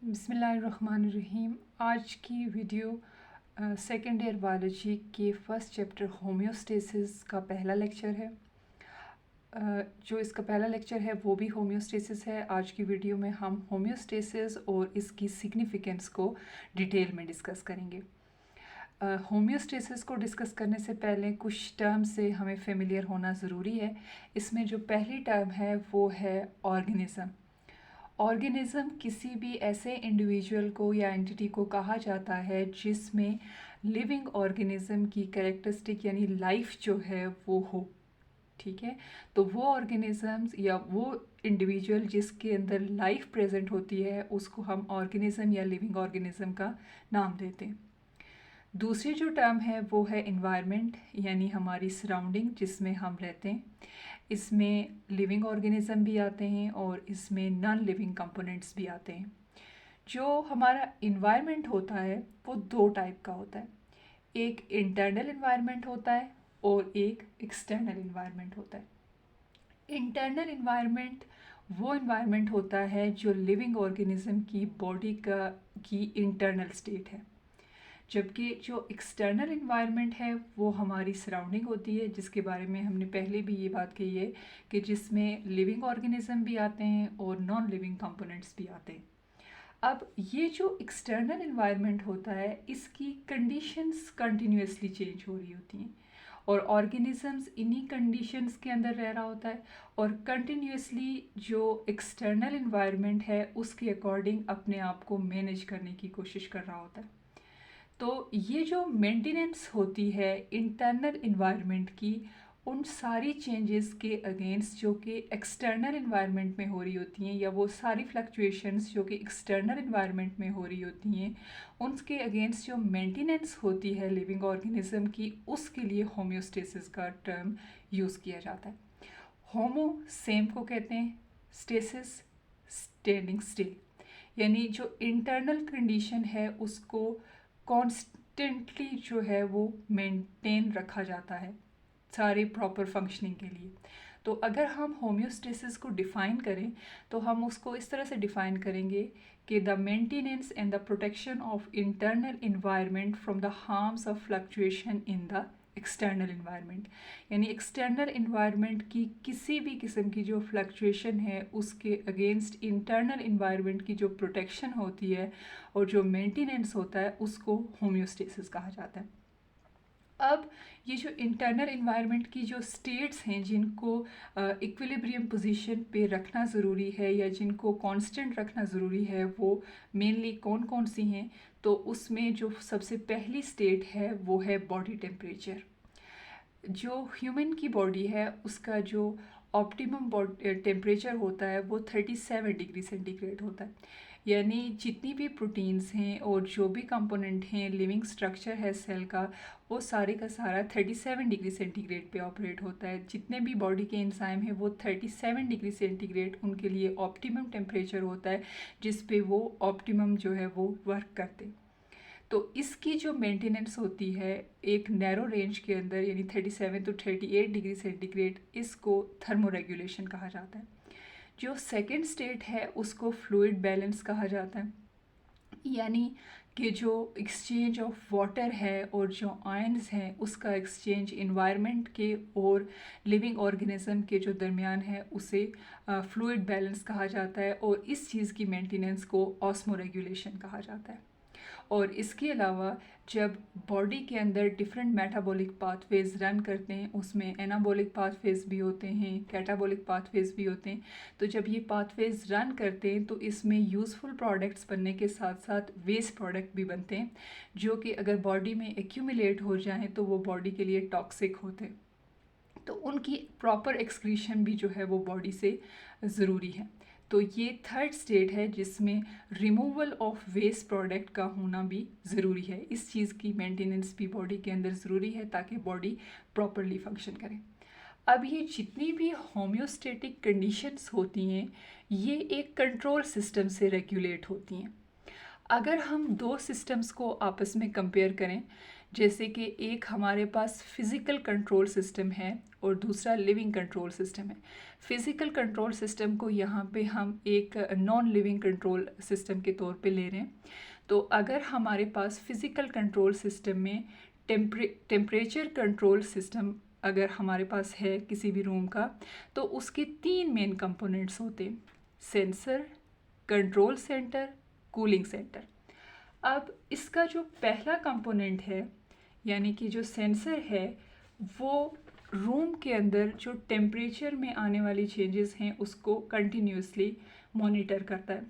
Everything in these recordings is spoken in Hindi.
बिस्मिल्लाहिर्रहमानिर्रहीम। आज की वीडियो सेकेंड ईयर बायोलॉजी के फर्स्ट चैप्टर होम्योस्टेसिस का पहला लेक्चर है। जो इसका पहला लेक्चर है वो भी होम्योस्टेसिस है। आज की वीडियो में हम होम्योस्टेसिस और इसकी सिग्निफिकेंस को डिटेल में डिस्कस करेंगे। होम्योस्टेसिस को डिस्कस करने से पहले कुछ टर्म से हमें फेमिलियर होना ज़रूरी है। इसमें जो पहली टर्म है वो है ऑर्गेनिज़म। ऑर्गेनिज़म किसी भी ऐसे इंडिविजुअल को या एंटिटी को कहा जाता है जिसमें लिविंग ऑर्गेनिज़म की कैरेक्टरिस्टिक यानी लाइफ जो है वो हो। ठीक है, तो वो ऑर्गेनिजम्स या वो इंडिविजुअल जिसके अंदर लाइफ प्रेजेंट होती है उसको हम ऑर्गेनिज़म या लिविंग ऑर्गेनिज़म का नाम देते हैं। दूसरी जो टर्म है वो है इन्वायरमेंट यानी हमारी सराउंडिंग जिसमें हम रहते हैं। इसमें लिविंग ऑर्गेनिज़म भी आते हैं और इसमें नॉन लिविंग कंपोनेंट्स भी आते हैं। जो हमारा इन्वायरमेंट होता है वो दो टाइप का होता है। एक इंटरनल इन्वायरमेंट होता है और एक एक्सटर्नल इन्वायरमेंट होता है। इंटरनल इन्वायरमेंट वो इन्वायरमेंट होता है जो लिविंग ऑर्गेनिज्म की बॉडी की इंटरनल स्टेट है, जबकि जो एक्सटर्नल इन्वायरमेंट है वो हमारी सराउंडिंग होती है, जिसके बारे में हमने पहले भी ये बात कही है कि जिसमें लिविंग ऑर्गेनिज्म भी आते हैं और नॉन लिविंग कंपोनेंट्स भी आते हैं। अब ये जो एक्सटर्नल इन्वायरमेंट होता है इसकी कंडीशंस कंटिन्यूसली चेंज हो रही होती हैं और ऑर्गेनिजम्स इन्हीं कंडीशंस के अंदर रह रहा होता है और कंटिन्यूसली जो एक्सटर्नल इन्वायरमेंट है उसके अकॉर्डिंग अपने आप को मैनेज करने की कोशिश कर रहा होता है। तो ये जो मेंटेनेंस होती है इंटरनल इन्वायरमेंट की उन सारी चेंजेस के अगेंस्ट जो कि एक्सटर्नल इन्वायरमेंट में हो रही होती हैं, या वो सारी फ्लक्चुएशंस जो कि एक्सटर्नल इन्वायरमेंट में हो रही होती हैं उनके अगेंस्ट जो मेंटेनेंस होती है लिविंग ऑर्गेनिज्म की, उसके लिए होम्योस्टेसिस का टर्म यूज़ किया जाता है। होमो सेम को कहते हैं, स्टेसिस स्टैंडिंग स्टिल, यानी जो इंटरनल कंडीशन है उसको कॉन्स्टेंटली जो है वो मेंटेन रखा जाता है सारे प्रॉपर फंक्शनिंग के लिए। तो अगर हम होम्योस्टेसिस को डिफ़ाइन करें तो हम उसको इस तरह से डिफ़ाइन करेंगे कि the maintenance and the protection of internal environment from the harms of fluctuation in the external environment, यानी एक्सटर्नल इन्वायरमेंट की किसी भी किस्म की जो फ्लक्चुएशन है उसके अगेंस्ट इंटरनल इन्वायरमेंट की जो प्रोटेक्शन होती है और जो मेंटेनेंस होता है उसको होम्योस्टेसिस कहा जाता है। अब ये जो इंटरनल इन्वायरमेंट की जो स्टेट्स हैं जिनको इक्विलिब्रियम पोजीशन पे रखना ज़रूरी है या जिनको कांस्टेंट रखना ज़रूरी है वो मेनली कौन कौन सी हैं, तो उसमें जो सबसे पहली स्टेट है वो है बॉडी टेम्परेचर। जो ह्यूमन की बॉडी है उसका जो ऑप्टिमम टेम्परेचर होता है वो 37 डिग्री सेंटीग्रेड होता है, यानी जितनी भी प्रोटीन्स हैं और जो भी कंपोनेंट हैं लिविंग स्ट्रक्चर है सेल का वो सारे का सारा 37 डिग्री सेंटीग्रेड पे ऑपरेट होता है। जितने भी बॉडी के एंजाइम हैं वो 37 डिग्री सेंटीग्रेड उनके लिए ऑप्टिमम टेम्परेचर होता है जिस पे वो ऑप्टिमम जो है वो वर्क करते हैं। तो इसकी जो मेंटेनेंस होती है एक नैरो रेंज के अंदर यानी 37 टू 38 डिग्री सेंटीग्रेड, इसको थर्मोरेगुलेशन कहा जाता है। जो सेकेंड स्टेट है उसको फ्लूइड बैलेंस कहा जाता है, यानी कि जो एक्सचेंज ऑफ वाटर है और जो आयंस हैं उसका एक्सचेंज इन्वायरमेंट के और लिविंग ऑर्गेनिज्म के जो दरमियान है उसे फ्लूइड बैलेंस कहा जाता है और इस चीज़ की मेंटेनेंस को ऑस्मोरेगुलेशन कहा जाता है। और इसके अलावा जब बॉडी के अंदर डिफरेंट मेटाबॉलिक पाथवेज रन करते हैं उसमें एनाबॉलिक पाथवेज भी होते हैं, कैटाबॉलिक पाथवेज भी होते हैं। तो जब ये पाथवेज रन करते हैं तो इसमें यूज़फुल प्रोडक्ट्स बनने के साथ साथ वेस्ट प्रोडक्ट भी बनते हैं जो कि अगर बॉडी में एक्यूमुलेट हो जाएं तो वो बॉडी के लिए टॉक्सिक होते हैं। तो उनकी प्रॉपर एक्सक्रीशन भी जो है वो बॉडी से ज़रूरी है। तो ये थर्ड स्टेट है जिसमें रिमूवल ऑफ वेस्ट प्रोडक्ट का होना भी ज़रूरी है। इस चीज़ की मेंटेनेंस भी बॉडी के अंदर ज़रूरी है ताकि बॉडी प्रॉपरली फंक्शन करे। अब ये जितनी भी होम्योस्टेटिक कंडीशंस होती हैं ये एक कंट्रोल सिस्टम से रेगुलेट होती हैं। अगर हम दो सिस्टम्स को आपस में कंपेयर करें, जैसे कि एक हमारे पास फिज़िकल कंट्रोल सिस्टम है और दूसरा लिविंग कंट्रोल सिस्टम है। फिज़िकल कंट्रोल सिस्टम को यहाँ पे हम एक नॉन लिविंग कंट्रोल सिस्टम के तौर पे ले रहे हैं। तो अगर हमारे पास फिज़िकल कंट्रोल सिस्टम में टेम्परेचर कंट्रोल सिस्टम अगर हमारे पास है किसी भी रूम का, तो उसके 3 मेन कंपोनेंट्स होते हैं: sensor, control centre, cooling centre. अब इसका जो पहला कंपोनेंट है यानी कि जो सेंसर है, वो रूम के अंदर जो टेम्परेचर में आने वाली चेंजेस हैं उसको कंटिन्यूसली मॉनिटर करता है,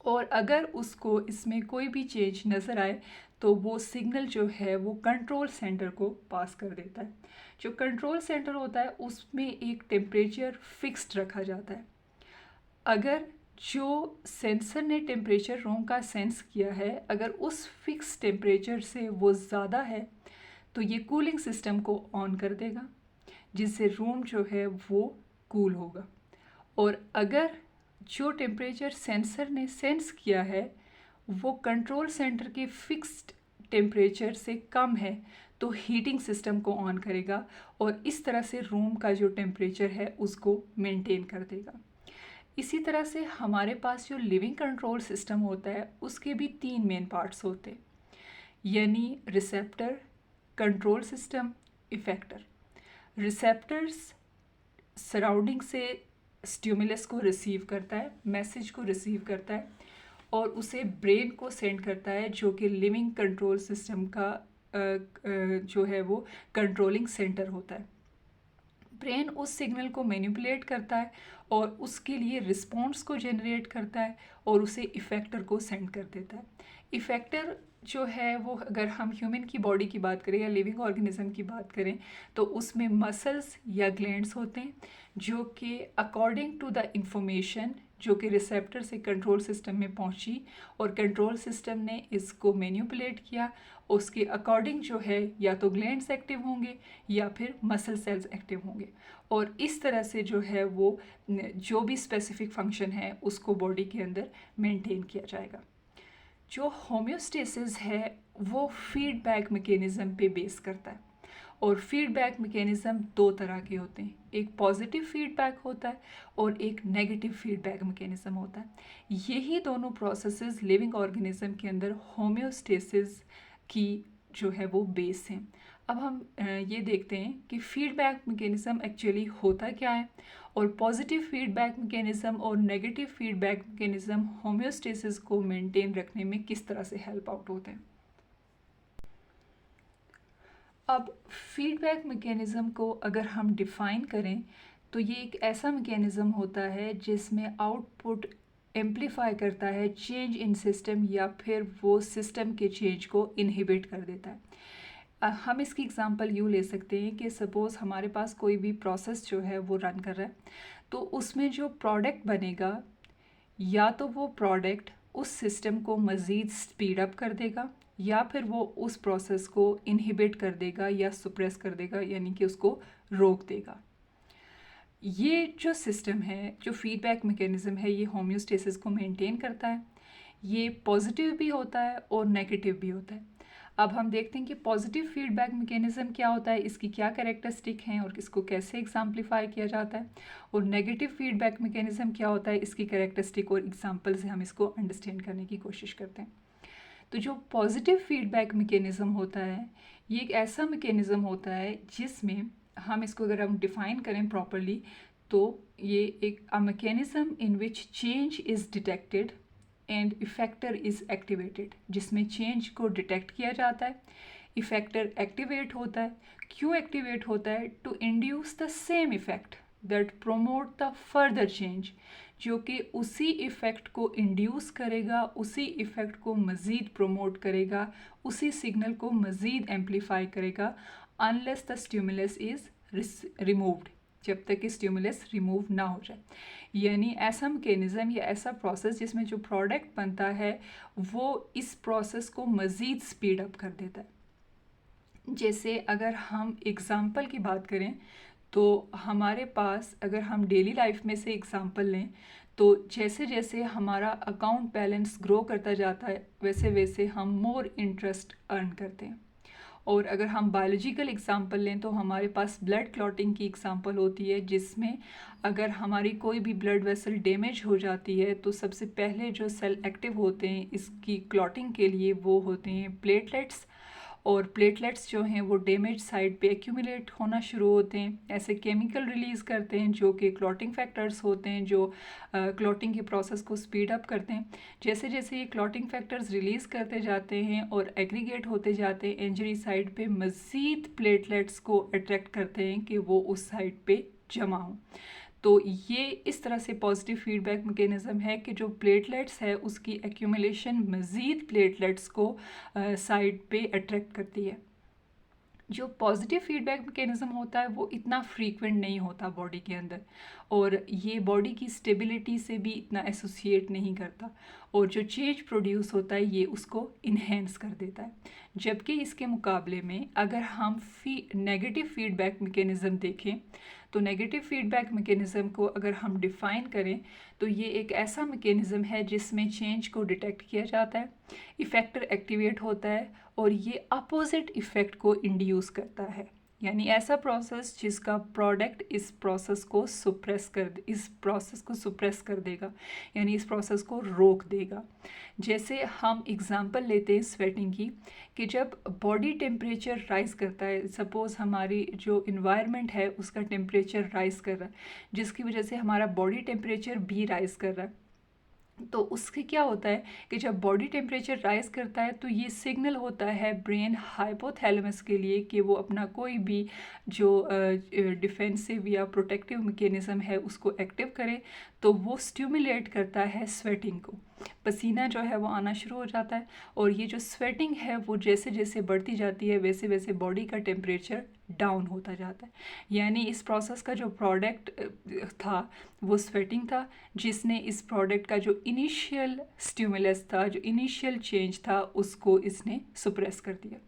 और अगर उसको इसमें कोई भी चेंज नज़र आए तो वो सिग्नल जो है वो कंट्रोल सेंटर को पास कर देता है। जो कंट्रोल सेंटर होता है उसमें एक टेम्परेचर फिक्स्ड रखा जाता है। अगर जो सेंसर ने टेम्परेचर रूम का सेंस किया है, अगर उस फिक्स टेम्परेचर से वो ज़्यादा है तो ये कूलिंग सिस्टम को ऑन कर देगा, जिससे रूम जो है वो कूल होगा। और अगर जो टेम्परेचर सेंसर ने सेंस किया है वो कंट्रोल सेंटर के फिक्स्ड टेम्परेचर से कम है तो हीटिंग सिस्टम को ऑन करेगा, और इस तरह से रूम का जो टेम्परेचर है उसको मेंटेन कर देगा। इसी तरह से हमारे पास जो लिविंग कंट्रोल सिस्टम होता है उसके भी 3 मेन पार्ट्स होते हैं, यानी receptor, control system, effector. Receptors surrounding से स्टिमुलस को रिसीव करता है, मैसेज को रिसीव करता है और उसे ब्रेन को सेंड करता है, जो कि लिविंग कंट्रोल सिस्टम का जो है वो कंट्रोलिंग सेंटर होता है। ब्रेन उस सिग्नल को मैनिपुलेट करता है और उसके लिए रिस्पॉन्स को जनरेट करता है और उसे इफ़ेक्टर को सेंड कर देता है। इफ़ेक्टर जो है वो, अगर हम ह्यूमन की बॉडी की बात करें या लिविंग ऑर्गेनिज्म की बात करें, तो उसमें मसल्स या ग्लैंड्स होते हैं जो कि अकॉर्डिंग टू द इंफॉर्मेशन जो कि रिसेप्टर से कंट्रोल सिस्टम में पहुंची और कंट्रोल सिस्टम ने इसको मैनिपुलेट किया, उसके अकॉर्डिंग जो है या तो ग्लैंड्स एक्टिव होंगे या फिर मसल सेल्स एक्टिव होंगे, और इस तरह से जो है वो जो भी स्पेसिफिक फंक्शन है उसको बॉडी के अंदर मेंटेन किया जाएगा। जो होम्योस्टेसिस है वो फीडबैक मैकेनिज़्म पे बेस करता है, और फीडबैक मैकेनिज़्म 2 तरह के होते हैं, एक पॉजिटिव फीडबैक होता है और एक नेगेटिव फीडबैक मैकेनिज़्म होता है। यही दोनों प्रोसेसेस लिविंग ऑर्गेनिज्म के अंदर होम्योस्टेसिस की जो है वो बेस हैं। अब हम ये देखते हैं कि फीडबैक मैकेनिज़्म एक्चुअली होता क्या है, और पॉजिटिव फीडबैक मैकेनिज़्म और नेगेटिव फीडबैक मैकेनिज़्म होम्योस्टेसिस को मेंटेन रखने में किस तरह से हेल्प आउट होते हैं। अब फीडबैक मैकेनिज़्म को अगर हम डिफ़ाइन करें तो ये एक ऐसा मैकेनिज़्म होता है जिसमें आउटपुट एम्प्लीफाई करता है चेंज इन सिस्टम या फिर वो सिस्टम के चेंज को इनहिबिट कर देता है। हम इसकी एग्जांपल यूँ ले सकते हैं कि सपोज़ हमारे पास कोई भी प्रोसेस जो है वो रन कर रहा है, तो उसमें जो प्रोडक्ट बनेगा या तो वो प्रोडक्ट उस सिस्टम को मज़ीद स्पीड अप कर देगा या फिर वो उस प्रोसेस को इनहिबिट कर देगा या सुप्रेस कर देगा, यानी कि उसको रोक देगा। ये जो सिस्टम है, जो फीडबैक मैकेनिज़्म है, ये होम्योस्टेसिस को मेंटेन करता है। ये पॉजिटिव भी होता है और नेगेटिव भी होता है। अब हम देखते हैं कि पॉजिटिव फीडबैक मैकेनिज़्म क्या होता है, इसकी क्या कैरेक्टरिस्टिक हैं और इसको कैसे एग्जाम्पलीफाई किया जाता है, और नेगेटिव फीडबैक मैकेनिज़्म क्या होता है, इसकी कैरेक्टरिस्टिक और एग्जांपल से हम इसको अंडरस्टैंड करने की कोशिश करते हैं। तो जो पॉजिटिव फीडबैक मैकेनिज़्म होता है, ये एक ऐसा मैकेनिज़्म होता है जिसमें हम इसको अगर हम डिफ़ाइन करें प्रॉपरली तो ये एक mechanism in which change is detected and effector is activated, जिसमें चेंज को डिटेक्ट किया जाता है, इफ़ेक्टर एक्टिवेट होता है। क्यों एक्टिवेट होता है? To induce the same effect that promote the further change, जो कि उसी इफ़ेक्ट को इंड्यूस करेगा, उसी इफ़ेक्ट को मज़ीद प्रोमोट करेगा, उसी सिग्नल को मज़ीद एम्पलीफाई करेगा, unless the stimulus is removed, जब तक कि स्टिमुलस रिमूव ना हो जाए। यानी ऐसा मैकेनिज़्म या ऐसा प्रोसेस जिसमें जो प्रोडक्ट बनता है वो इस प्रोसेस को मज़ीद स्पीड अप कर देता है। जैसे अगर हम एग्ज़ाम्पल की बात करें तो हमारे पास, अगर हम डेली लाइफ में से एग्ज़ाम्पल लें तो जैसे जैसे हमारा अकाउंट बैलेंस ग्रो करता जाता है वैसे वैसे हम मोर इंटरेस्ट अर्न करते हैं। और अगर हम बायोलॉजिकल एग्जांपल लें तो हमारे पास ब्लड क्लॉटिंग की एग्जांपल होती है, जिसमें अगर हमारी कोई भी ब्लड वेसल डैमेज हो जाती है तो सबसे पहले जो सेल एक्टिव होते हैं इसकी क्लॉटिंग के लिए वो होते हैं प्लेटलेट्स। और प्लेटलेट्स जो हैं वो डैमेज साइड पे एक्यूमुलेट होना शुरू होते हैं, ऐसे केमिकल रिलीज़ करते हैं जो कि क्लॉटिंग फैक्टर्स होते हैं, जो क्लॉटिंग के प्रोसेस को स्पीड अप करते हैं। जैसे जैसे ये क्लॉटिंग फैक्टर्स रिलीज़ करते जाते हैं और एग्रीगेट होते जाते हैं इंजरी साइड पे, मज़ीद प्लेटलेट्स को अट्रैक्ट करते हैं कि वो उस साइड पे जमा हों। तो ये इस तरह से पॉजिटिव फीडबैक मैकेनिज़्म है कि जो प्लेटलेट्स है उसकी एक्यूमुलेशन मज़ीद प्लेटलेट्स को साइड पे अट्रैक्ट करती है। जो पॉजिटिव फीडबैक मैकेनिज़्म होता है वो इतना फ्रीक्वेंट नहीं होता बॉडी के अंदर, और ये बॉडी की स्टेबिलिटी से भी इतना एसोसिएट नहीं करता, और जो चेंज प्रोड्यूस होता है ये उसको इन्हेंस कर देता है। जबकि इसके मुकाबले में अगर हम नेगेटिव फीडबैक मैकेनिज़्म देखें तो नेगेटिव फीडबैक मैकेनिज़्म को अगर हम डिफ़ाइन करें तो ये एक ऐसा मैकेनिज़्म है जिसमें चेंज को डिटेक्ट किया जाता है, इफ़ेक्टर एक्टिवेट होता है और ये अपोजिट इफ़ेक्ट को इंड्यूस करता है। यानी ऐसा प्रोसेस जिसका प्रोडक्ट इस प्रोसेस को सुप्रेस कर देगा, यानी इस प्रोसेस को रोक देगा। जैसे हम एग्जांपल लेते हैं स्वेटिंग की, कि जब बॉडी टेम्परेचर राइज़ करता है, सपोज़ हमारी जो इन्वायरमेंट है उसका टेम्परेचर राइज़ कर रहा है, जिसकी वजह से हमारा बॉडी टेम्परेचर भी राइज़ कर रहा है, तो उससे क्या होता है कि जब बॉडी टेम्परेचर राइज़ करता है तो ये सिग्नल होता है ब्रेन हाइपोथैलेमस के लिए कि वो अपना कोई भी जो डिफेंसिव या प्रोटेक्टिव मैकेनिज़्म है उसको एक्टिव करे। तो वो स्टिमुलेट करता है स्वेटिंग को, पसीना जो है वो आना शुरू हो जाता है, और ये जो स्वेटिंग है वो जैसे जैसे बढ़ती जाती है वैसे वैसे बॉडी का टेम्परेचर डाउन होता जाता है। यानी इस प्रोसेस का जो प्रोडक्ट था वो स्वेटिंग था, जिसने इस प्रोडक्ट का जो इनिशियल स्टिमुलस था, जो इनिशियल चेंज था, उसको इसने सुप्रेस कर दिया।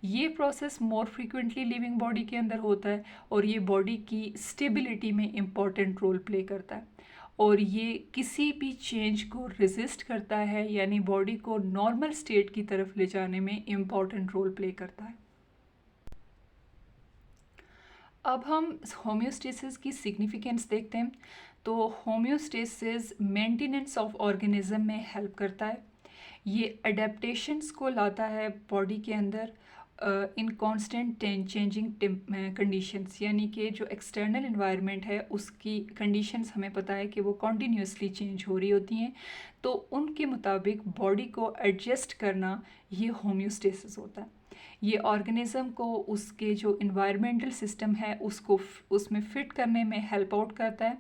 ये process more frequently living body के अंदर होता है और ये बॉडी की स्टेबिलिटी में इम्पॉर्टेंट रोल प्ले करता है, और ये किसी भी चेंज को रेजिस्ट करता है, यानी बॉडी को नॉर्मल स्टेट की तरफ ले जाने में इम्पॉर्टेंट रोल प्ले करता है। अब हम होम्योस्टेसिस की सिग्निफिकेंस देखते हैं। तो होम्योस्टेसिस मेंटेनेंस ऑफ ऑर्गेनिज्म में हेल्प करता है, ये अडेप्टेशंस को लाता है बॉडी के अंदर इन कांस्टेंट चेंजिंग कंडीशंस, यानी कि जो एक्सटर्नल इन्वायरमेंट है उसकी कंडीशंस हमें पता है कि वो कॉन्टीन्यूसली चेंज हो रही होती हैं, तो उनके मुताबिक बॉडी को एडजस्ट करना ये होम्योस्टेसिस होता है। ये ऑर्गेनिज़म को उसके जो इन्वायरमेंटल सिस्टम है उसको उसमें फ़िट करने में हेल्प आउट करता है।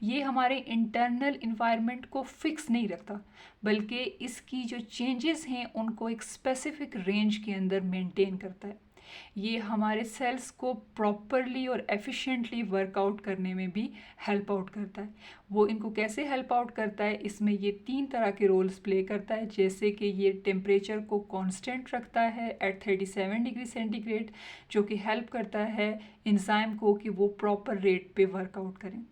ये हमारे इंटरनल इन्वायरमेंट को फिक्स नहीं रखता, बल्कि इसकी जो चेंजेस हैं उनको एक स्पेसिफिक रेंज के अंदर मेंटेन करता है। ये हमारे सेल्स को प्रॉपरली और एफिशिएंटली वर्कआउट करने में भी हेल्प आउट करता है। वो इनको कैसे हेल्प आउट करता है, इसमें ये 3 तरह के रोल्स प्ले करता है। जैसे कि ये टेम्परेचर को कांस्टेंट रखता है एट 37 डिग्री सेंटीग्रेड, जो कि हेल्प करता है एंजाइम को कि वो प्रॉपर रेट पे वर्कआउट करें।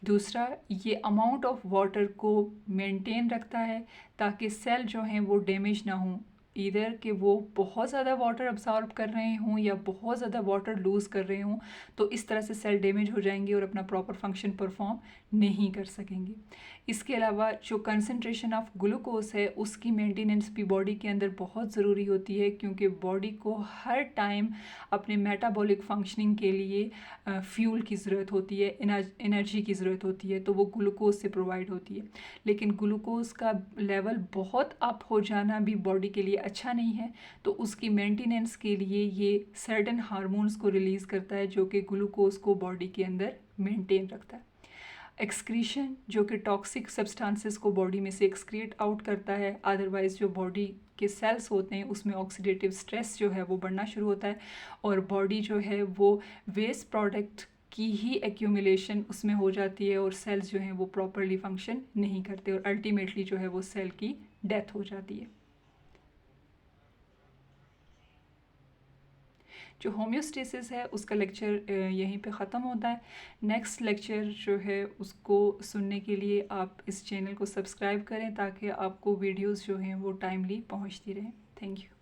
दूसरा, ये अमाउंट ऑफ वाटर को मेंटेन रखता है ताकि सेल जो हैं वो डैमेज ना हों, इधर कि वो बहुत ज़्यादा वाटर अब्सॉर्ब कर रहे हों या बहुत ज़्यादा वाटर लूज़ कर रहे हों, तो इस तरह से सेल डैमेज हो जाएंगे और अपना प्रॉपर फंक्शन परफॉर्म नहीं कर सकेंगे। इसके अलावा जो कंसंट्रेशन ऑफ ग्लूकोज है उसकी मेंटेनेंस भी बॉडी के अंदर बहुत ज़रूरी होती है, क्योंकि बॉडी को हर टाइम अपने मेटाबॉलिक फंक्शनिंग के लिए फ्यूल की ज़रूरत होती है, एनर्जी की ज़रूरत होती है, तो वो ग्लूकोज से प्रोवाइड होती है। लेकिन ग्लूकोज का लेवल बहुत अप हो जाना भी बॉडी के लिए अच्छा नहीं है, तो उसकी मेंटेनेंस के लिए ये सर्टेन हार्मोन्स को रिलीज़ करता है जो कि ग्लूकोज को बॉडी के अंदर मेंटेन रखता है। एक्सक्रीशन, जो कि टॉक्सिक सब्सटेंसेस को बॉडी में से एक्सक्रिएट आउट करता है, अदरवाइज़ जो बॉडी के सेल्स होते हैं उसमें ऑक्सीडेटिव स्ट्रेस जो है वो बढ़ना शुरू होता है, और बॉडी जो है वो वेस्ट प्रोडक्ट की ही एक्यूमुलेशन उसमें हो जाती है, और सेल्स जो हैं वो प्रॉपरली फंक्शन नहीं करते, और अल्टीमेटली जो है वो सेल की डेथ हो जाती है। जो होम्योस्टेसिस है उसका लेक्चर यहीं पे ख़त्म होता है। नेक्स्ट लेक्चर जो है उसको सुनने के लिए आप इस चैनल को सब्सक्राइब करें ताकि आपको वीडियोस जो हैं वो टाइमली पहुंचती रहें। Thank you.